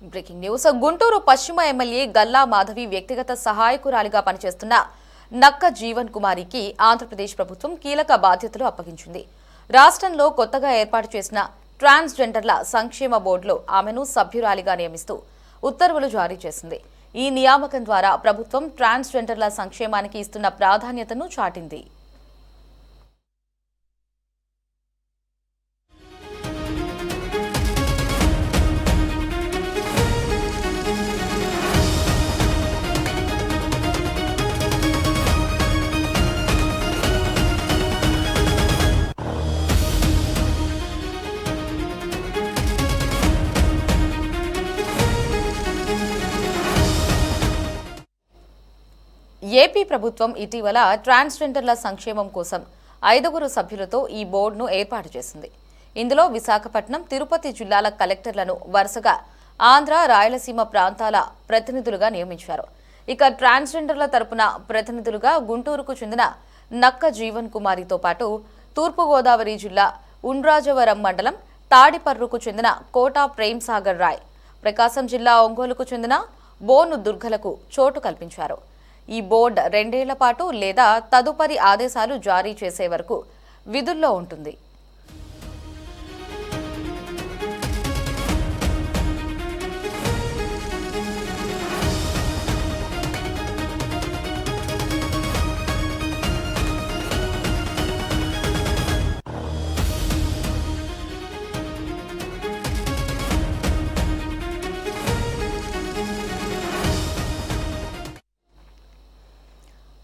Breaking news. Guntur పశ్చిమ MLA Galla Madhavi వ్యక్తిగత సహాయకురాలిగా పనిచేస్తున్న నక్క జీవన్ కుమారికి ఆంధ్రప్రదేశ్ ప్రభుత్వం కీలక బాధ్యతలు అప్పగించింది. రాష్ట్రంలో కొత్తగా ఏర్పాటు చేసిన ట్రాన్స్జెండర్ల సంక్షేమ బోర్డులో ఆమెను సభ్యురాలిగా నియమిస్తూ ఉత్తర్వులు జారీ చేసింది. ఈ నియామకం ద్వారా ప్రభుత్వం ట్రాన్స్జెండర్ల సంక్షేమానికి ఇస్తున్న ప్రాధాన్యతను చాటింది. ఏపీ ప్రభుత్వం ఇటీవల ట్రాన్స్జెండర్ల సంక్షేమం కోసం 5 సభ్యులతో ఈ బోర్డును ఏర్పాటు చేసింది. ఇందులో విశాఖపట్నం, తిరుపతి జిల్లాల కలెక్టర్లను వరుసగా ఆంధ్ర, రాయలసీమ ప్రాంతాల ప్రతినిధులుగా నియమించారు. ఇక ట్రాన్స్జెండర్ల తరపున ప్రతినిధులుగా గుంటూరుకు చెందిన నక్క జీవన్ కుమారితో పాటు తూర్పుగోదావరి జిల్లా ఉండ్రాజవరం మండలం తాడిపర్రుకు చెందిన కోటా ప్రేమ్ సాగర్ రాయ్, ప్రకాశం జిల్లా ఒంగోలుకు చెందిన బోను దుర్గలకు చోటు కల్పించారు. ఈ బోర్డు 2 ఏళ్ల పాటు లేదా తదుపరి ఆదేశాలు జారీ చేసే వరకు విధుల్లో ఉంటుంది.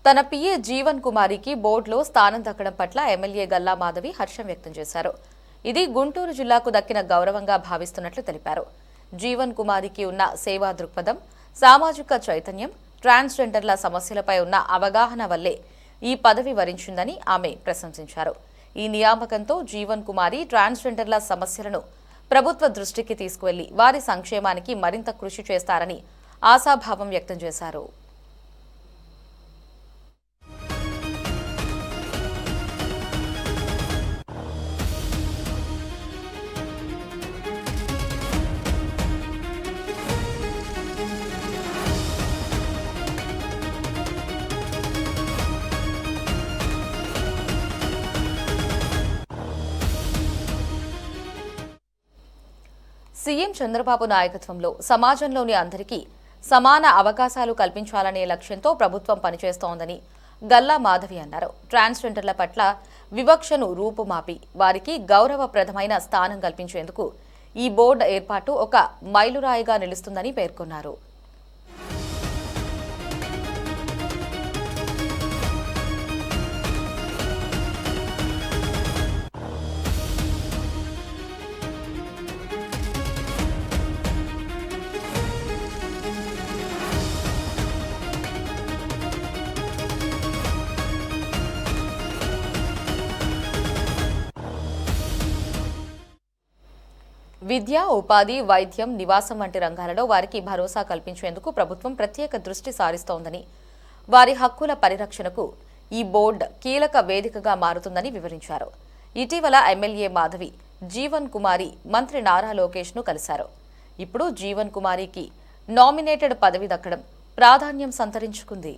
తన పిఏ జీవన్ కుమారికి బోర్డులో స్థానం దక్కడం పట్ల ఎమ్మెల్యే గల్లా మాధవి హర్షం వ్యక్తం చేశారు. ఇది గుంటూరు జిల్లాకు దక్కిన గౌరవంగా భావిస్తున్నట్లు తెలిపారు. జీవన్ కుమారికి ఉన్న సేవా దృక్పథం, సామాజిక చైతన్యం, ట్రాన్స్జెండర్ల సమస్యలపై ఉన్న అవగాహన వల్లే ఈ పదవి వరించిందని ఆమె ప్రశంసించారు. ఈ నియామకంతో జీవన్ కుమారి ట్రాన్స్జెండర్ల సమస్యలను ప్రభుత్వ దృష్టికి తీసుకువెళ్లి వారి సంక్షేమానికి మరింత కృషి చేస్తారని ఆశాభావం వ్యక్తం చేశారు. సీఎం చంద్రబాబు నాయకత్వంలో సమాజంలోని అందరికీ సమాన అవకాశాలు కల్పించాలనే లక్ష్యంతో ప్రభుత్వం పనిచేస్తోందని గల్లా మాధవి అన్నారు. ట్రాన్స్జెండర్ల పట్ల వివక్షను రూపుమాపి వారికి గౌరవప్రదమైన స్థానం కల్పించేందుకు ఈ బోర్డు ఏర్పాటు ఒక మైలురాయిగా నిలుస్తుందని పేర్కొన్నారు. విద్య, ఉపాధి, వైద్యం, నివాసం వంటి రంగాలలో వారికి భరోసా కల్పించేందుకు ప్రభుత్వం ప్రత్యేక దృష్టి సారిస్తోందని, వారి హక్కుల పరిరక్షణకు ఈ బోర్డు కీలక వేదికగా మారుతుందని వివరించారు. ఇటీవల ఎమ్మెల్యే మాధవి జీవన్ కుమారి మంత్రి నారా లోకేష్ ను కలిశారు. ఇప్పుడు జీవన్ కుమారికి నామినేటెడ్ పదవి దక్కడం ప్రాధాన్యం సంతరించుకుంది.